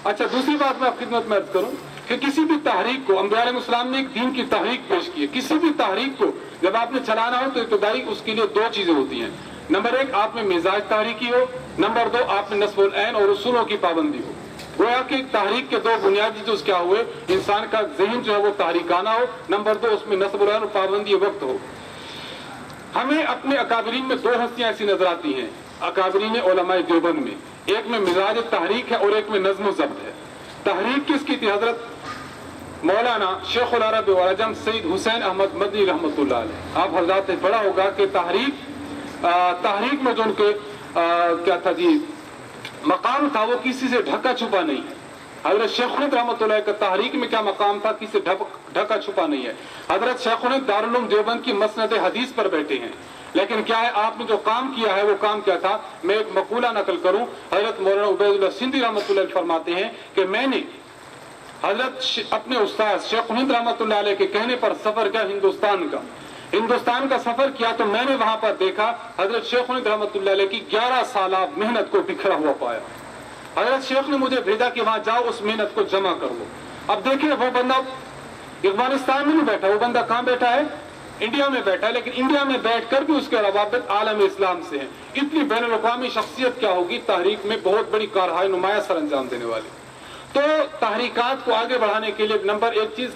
اچھا, دوسری بات میں آپ کی خدمت میں عرض کروں کہ کسی بھی تحریک کو, انبیاء علیہ السلام نے ایک دین کی تحریک پیش کی ہے, کسی بھی تحریک کو جب آپ نے چلانا ہو تو ابتدائی اس کے لیے 2 چیزیں ہوتی ہیں. نمبر 1 آپ میں مزاج تحریکی ہو, نمبر 2 آپ میں نصب العین اور اصولوں کی پابندی ہو. گویا کہ تحریک کے 2 بنیادی جز کیا ہوئے, انسان کا ذہن جو ہے وہ تحریکانہ ہو, نمبر 2 اس میں نصب العین اور پابندی وقت ہو. ہمیں اپنے اکابرین میں 2 ہستیاں ایسی نظر آتی ہیں اکابرین علماء دیوبند میں, ایک میں مزاج تحریک ہے اور ایک میں نظم و ضبط ہے. تحریک کس کی تھی؟ حضرت مولانا شیخ العرب والعجم سید حسین احمد مدنی رحمۃ اللہ علیہ. آپ حضرات نے پڑھا ہوگا کہ تحریک میں جو ان کے کیا تھا جی مقام تھا وہ کسی سے ڈھکا چھپا نہیں ہے. حضرت شیخ الہند رحمۃ اللہ کا تحریک میں کیا مقام تھا, کسی سے ڈھکا چھپا نہیں ہے. حضرت شیخ الہند دارالعلوم دیوبند کی مسند حدیث پر بیٹھے ہیں, لیکن کیا ہے آپ نے جو کام کیا ہے وہ کام کیا تھا. میں ایک مقولہ نقل کروں, حضرت مولانا عبید اللہ سندھی رحمۃ اللہ علیہ فرماتے ہیں کہ میں نے حضرت اپنے استاد شیخ الہند رحمۃ اللہ علیہ کے کہنے پر سفر کیا ہندوستان کا سفر کیا, تو میں نے وہاں پر دیکھا حضرت شیخ الہند رحمۃ اللہ علیہ کی 11 سالہ محنت کو بکھرا ہوا پایا. حضرت شیخ نے مجھے بھیجا کہ وہاں جاؤ اس محنت کو جمع کر لو. اب دیکھیں وہ بندہ افغانستان میں نہیں بیٹھا, وہ بندہ کہاں بیٹھا ہے, انڈیا میں بیٹھا ہے, لیکن انڈیا میں بیٹھ کر بھی اس کے روابط عالم اسلام سے ہیں. اتنی بین الاقوامی شخصیت کیا ہوگی, تحریک میں بہت بڑی کارہائے نمایاں سر انجام دینے والی. تو تحریکات کو آگے بڑھانے کے لیے نمبر 1 چیز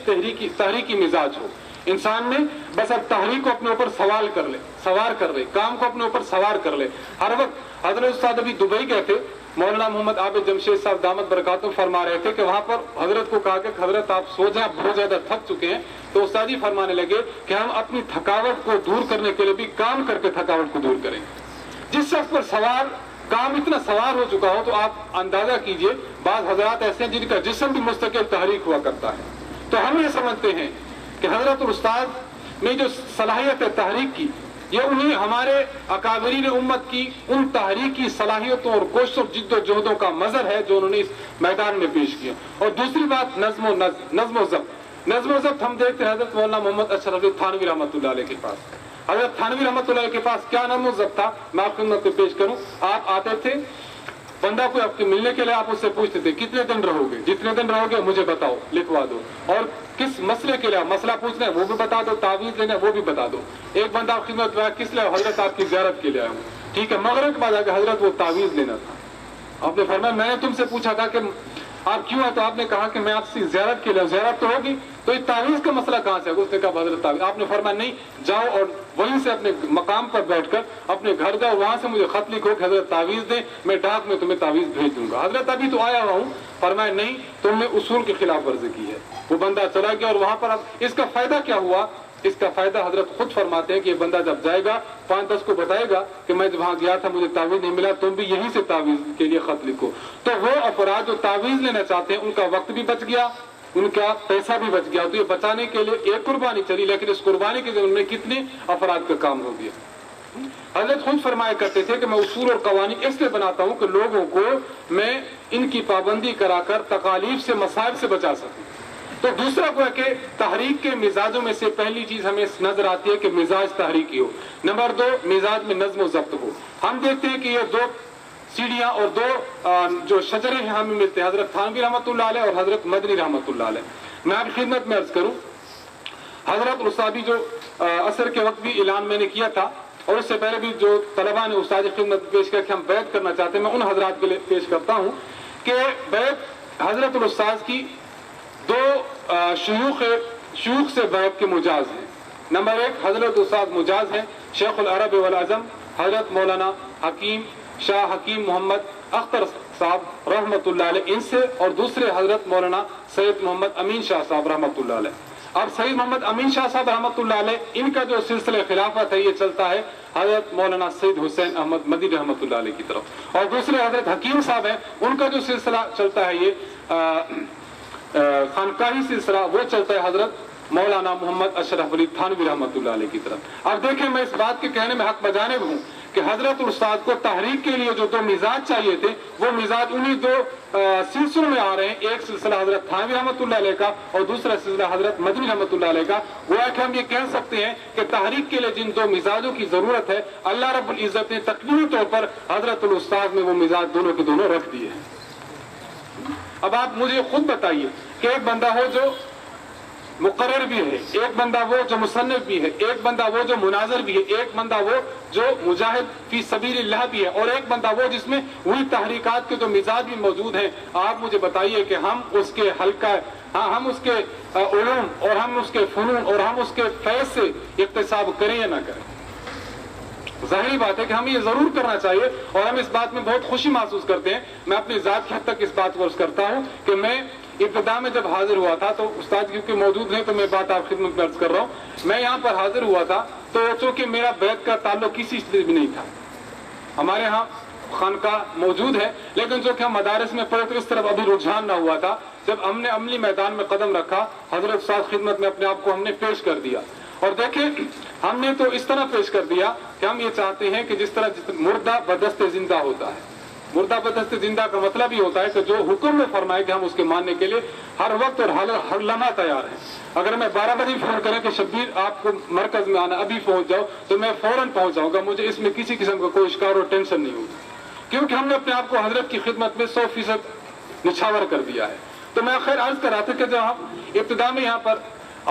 تحریکی مزاج ہو انسان میں. بس اب تحریک کو اپنے اوپر سوار کر لے, کام کو اپنے اوپر سوار کر لے ہر وقت. حضرت استاد ابھی دبئی گئے تھے, مولانا محمد عابد جمشید صاحب دامت برکاتہم فرما رہے تھے کہ وہاں پر حضرت کو کہا کہ حضرت آپ سو جائیں, بہت زیادہ تھک چکے ہیں. تو استاد جی فرمانے لگے کہ ہم اپنی تھکاوٹ کو دور کرنے کے لیے بھی کام کر کے تھکاوٹ کو دور کریں. جس شخص پر کام اتنا سوار ہو چکا ہو تو آپ اندازہ کیجئے بعض حضرات ایسے ہیں جن کا جسم بھی مستقل تحریک ہوا کرتا ہے. تو ہم یہ سمجھتے ہیں کہ حضرت الاستاذ میں جو صلاحیت ہے تحریک کی, یہ انہیں ہمارے اکابرین امت کی ان تحریکی صلاحیتوں اور کوششوں جد و جہدوں کا مظہر ہے جو انہوں نے اس میدان میں پیش کیا. اور دوسری بات نظم و ضبط ہم دیکھتے ہیں حضرت مولانا محمد اشرف علی تھانوی رحمۃ اللہ علیہ کے پاس. حضرت تھانوی رحمۃ اللہ علیہ کے پاس کیا نظم و ضبط تھا, میں آپ کی خدمت میں پیش کروں. آپ آتے تھے, بندہ کو آپ کے ملنے کے لیے آپ اس سے پوچھتے تھے کتنے دن رہو گے, جتنے دن رہو گے مجھے بتاؤ, لکھوا دو. اور کس مسئلے کے لیے مسئلہ پوچھنا ہے وہ بھی بتا دو, تعویذ لینا ہے وہ بھی بتا دو. ایک بندہ آپ کی خدمت میں کس لیے, حضرت آپ کی زیارت کے لیے آیا ہوں. ٹھیک ہے, مغرب کے بعد آ کے حضرت وہ تعویذ لینا تھا. آپ نے فرمایا میں نے تم سے پوچھا تھا کہ آپ کیوں آئے, تو آپ نے کہا کہ میں آپ سے زیارت کے لیے. زیارت تو ہوگی, تو یہ تعویذ کا مسئلہ کہاں سے ہے؟ اس نے کہا حضرت تعویذ. آپ نے فرمایا نہیں, جاؤ اور وہیں سے اپنے مقام پر بیٹھ کر اپنے گھر جاؤ, وہاں سے مجھے خط لکھو کہ حضرت تعویذ دیں, میں ڈاک میں تمہیں تعویذ بھیج دوں گا. حضرت ابھی تو آیا ہوا ہوں. فرمایا نہیں, تم نے اصول کی خلاف ورزی کی ہے. وہ بندہ چلا گیا, اور وہاں پر اب اس کا فائدہ کیا ہوا, اس کا فائدہ حضرت خود فرماتے ہیں کہ یہ بندہ جب جائے گا 5-10 کو بتائے گا کہ میں جب وہاں گیا تھا مجھے تعویذ نہیں ملا, تم بھی یہیں سے تعویذ کے لیے خط لکھو. تو وہ افراد جو تعویذ لینا چاہتے ہیں ان کا وقت بھی بچ گیا, ان کا پیسہ بھی بچ گیا. تو یہ بچانے کے لیے ایک قربانی چلی, لیکن اس قربانی کے ذمن میں کتنے افراد کا کام ہو گیا. حضرت خود فرمایا کرتے تھے کہ میں اصول اور قوانین اس لیے بناتا ہوں کہ لوگوں کو میں ان کی پابندی کرا کر تکالیف سے, مصائب سے بچا سکوں. تو دوسرا کو ہے کہ تحریک کے مزاجوں میں سے پہلی چیز ہمیں نظر آتی ہے کہ مزاج تحریکی ہو. نمبر 2 مزاج میں نظم و ضبط ہو. ہم دیکھتے ہیں کہ یہ 2 سیڑھیاں اور 2 جو شجرے ہیں ہمیں ملتے ہیں, حضرت تھانوی رحمۃ اللہ علیہ اور حضرت مدنی رحمۃ اللہ علیہ. میں آپ کی خدمت میں عرض کروں, حضرت استادی جو عصر کے وقت بھی اعلان میں نے کیا تھا اور اس سے پہلے بھی جو طلباء نے استاد خدمت پیش کر کے ہم بیعت کرنا چاہتے ہیں, میں ان حضرات کے لیے پیش کرتا ہوں کہ بیعت حضرت الاستاذ کی 2 شیوخ سے بیعت کے مجاز ہیں. نمبر 1 حضرت استاد مجاز ہیں شیخ العرب والعجم حضرت مولانا حکیم شاہ حکیم محمد اختر صاحب رحمۃ اللہ علیہ, ان سے, اور دوسرے حضرت مولانا سید محمد امین شاہ صاحب رحمۃ اللہ علیہ. اب سید محمد امین شاہ صاحب رحمۃ اللہ علیہ, ان کا جو سلسلہ خلافت ہے یہ چلتا ہے حضرت مولانا سید حسین احمد مدنی رحمۃ اللہ علیہ کی طرف, اور دوسرے حضرت حکیم صاحب ہیں, ان کا جو سلسلہ چلتا ہے یہ خانقاہی سلسلہ, وہ چلتا ہے حضرت مولانا محمد اشرف علی تھانوی رحمۃ اللہ علیہ کی طرف. اب دیکھیں, میں اس بات کے کہنے میں حق بجانب ہوں کہ حضرت استاد کو تحریک کے لیے جو 2 مزاج چاہیے تھے وہ مزاج انہی 2 سلسلوں میں آ رہے ہیں. ایک سلسلہ حضرت تھانوی رحمۃ اللہ علیہ کا اور دوسرا سلسلہ حضرت مدنی رحمۃ اللہ علیہ کا. وہ ہے کہ ہم یہ کہہ سکتے ہیں کہ تحریک کے لیے جن 2 مزاجوں کی ضرورت ہے, اللہ رب العزت نے تقویمی طور پر حضرت الاستاد میں وہ مزاج دونوں کے دونوں رکھ دیے ہیں. اب آپ مجھے خود بتائیے کہ ایک بندہ ہو جو مقرر بھی ہے, ایک بندہ وہ جو مصنف بھی ہے, ایک بندہ وہ جو مناظر بھی ہے, ایک بندہ وہ جو مجاہد فی سبیل اللہ بھی ہے, اور ایک بندہ وہ جس میں وہی تحریکات کے جو مزاج بھی موجود ہیں. آپ مجھے بتائیے کہ ہم اس کے حلقہ, ہم اس کے علوم اور ہم اس کے فنون اور ہم اس کے فیض سے اقتصاب کریں یا نہ کریں؟ ظاہری بات ہے کہ ہمیں یہ ضرور کرنا چاہیے اور ہم اس بات میں بہت خوشی محسوس کرتے ہیں. میں اپنی ذات کی حد تک اس بات کو عرض کرتا ہوں کہ میں ابتدا میں جب حاضر ہوا تھا تو استاد کیونکہ موجود ہیں تو میں بات آپ خدمت میں عرض کر رہا ہوں. میں یہاں پر حاضر ہوا تھا تو چونکہ میرا بیعت کا تعلق کسی سے بھی نہیں تھا, ہمارے ہاں خانقاہ موجود ہے لیکن جو کہ ہم مدارس میں پڑھے تو اس طرف ابھی رجحان نہ ہوا تھا. جب ہم نے عملی میدان میں قدم رکھا, حضرت استاد خدمت میں اپنے آپ کو ہم نے پیش کر دیا, اور دیکھیں ہم نے تو اس طرح پیش کر دیا کہ ہم یہ چاہتے ہیں کہ جس طرح مردہ بدست زندہ ہوتا ہے. مردہ بدست زندہ کا مطلب یہ ہوتا ہے کہ جو حکم میں فرمائے کہ ہم اس کے ماننے کے لیے ہر وقت اور ہر لمحہ تیار ہیں. اگر میں 12 بجے فون کریں کہ شبیر آپ کو مرکز میں آنا, ابھی پہنچ جاؤ, تو میں فوراً پہنچ جاؤں گا. مجھے اس میں کسی قسم کا کوئی شکار اور ٹینشن نہیں ہوگی, کیونکہ ہم نے اپنے آپ کو حضرت کی خدمت میں 100% نچھاور کر دیا ہے. تو میں خیر عرض کر رہا تھا کہ جب ہم ابتدا میں یہاں پر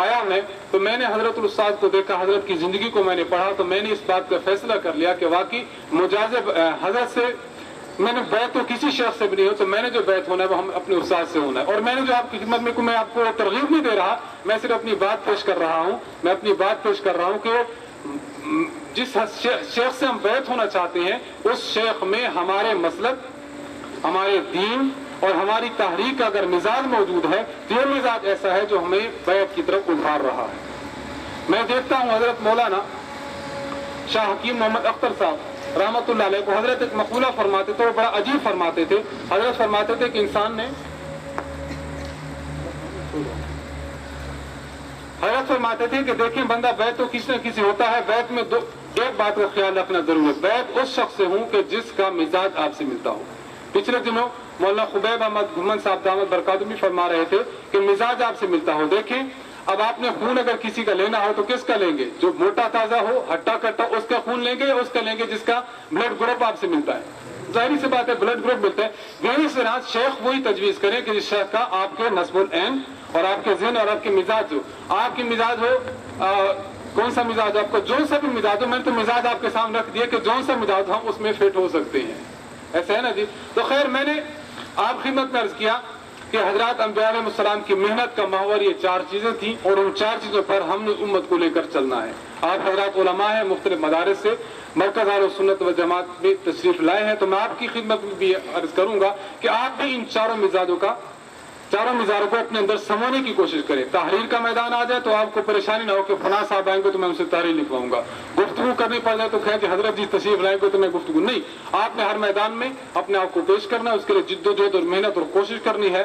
آیا میں تو میں نے حضرت الاستاد کو دیکھا, حضرت کی زندگی کو میں نے پڑھا, تو میں نے اس بات کا فیصلہ کر لیا کہ واقعی مجازب حضرت سے میں نے بیعت تو کسی شخص سے بھی نہیں ہو, تو میں نے جو بیعت ہونا ہے وہ ہم اپنے استاد سے ہونا ہے. اور میں نے جو آپ کی خدمت میں آپ کو ترغیب نہیں دے رہا, میں صرف اپنی بات پیش کر رہا ہوں. میں اپنی بات پیش کر رہا ہوں کہ جس شیخ سے ہم بیعت ہونا چاہتے ہیں اس شیخ میں ہمارے مسلک, ہمارے دین اور ہماری تحریک کا اگر مزاج موجود ہے تو یہ مزاج ایسا ہے جو ہمیں بیعت کی طرف ابھار رہا ہے. میں دیکھتا ہوں حضرت مولانا شاہ حکیم محمد اختر صاحب رحمۃ اللہ علیہ کو حضرت ایک مقولہ فرماتے تھے, وہ بڑا عجیب فرماتے تھے. حضرت فرماتے تھے کہ انسان نے, حضرت فرماتے تھے کہ دیکھیں بندہ بیعت تو کسی نہ کسی ہوتا ہے, بیعت میں ایک بات کا خیال رکھنا ضرور ہے, بیعت اس شخص سے ہوں کہ جس کا مزاج آپ سے ملتا ہو. پچھلے دنوں مولانا خبیب احمد گھمن صاحب دامت برکاتہ بھی فرما رہے تھے کہ مزاج آپ سے ملتا ہو. دیکھیں اب آپ نے خون اگر کسی کا لینا ہو تو کس کا لیں گے؟ جو موٹا تازہ ہو, ہٹا کٹا, اس کا خون لیں گے یا اس کا لیں گے جس کا بلڈ گروپ آپ سے ملتا ہے؟ ظاہری سی بات ہے بلڈ گروپ ملتا ہے. یہی سے شیخ وہی تجویز کریں کہ جس شیخ کا آپ کے نصب العین اور آپ کے ذہن اور آپ کے مزاج ہو. آپ کی مزاج ہو کون سا مزاج آپ کو, جو سا بھی مزاج ہو, میں نے تو مزاج آپ کے سامنے رکھ دیا کہ جو سا مزاج ہم اس میں فٹ ہو سکتے ہیں. ایسا ہے نا جی. تو خیر میں نے آپ خدمت میں عرض کیا کہ حضرات انبیاء علیہ السلام کی محنت کا محور یہ 4 چیزیں تھیں اور ان 4 چیزوں پر ہم نے امت کو لے کر چلنا ہے. آپ حضرات علماء ہیں, مختلف مدارس سے مرکز اہل سنت و جماعت میں تشریف لائے ہیں, تو میں آپ کی خدمت میں بھی عرض کروں گا کہ آپ بھی ان 4 مزاجوں کو اپنے اندر سمونے کی کوشش کریں. تحریر کا میدان آ جائے تو آپ کو پریشانی نہ ہو کہ فلاں صاحب آئیں گے تو میں ان سے تحریر لکھواؤں گا. گفتگو کرنی پڑ جائے تو کہیں کہ حضرت جی تشریف لائیں گے تو میں گفتگو نہیں. آپ نے ہر میدان میں اپنے آپ کو پیش کرنا ہے, اس کے لیے جد و جہد اور محنت اور کوشش کرنی ہے.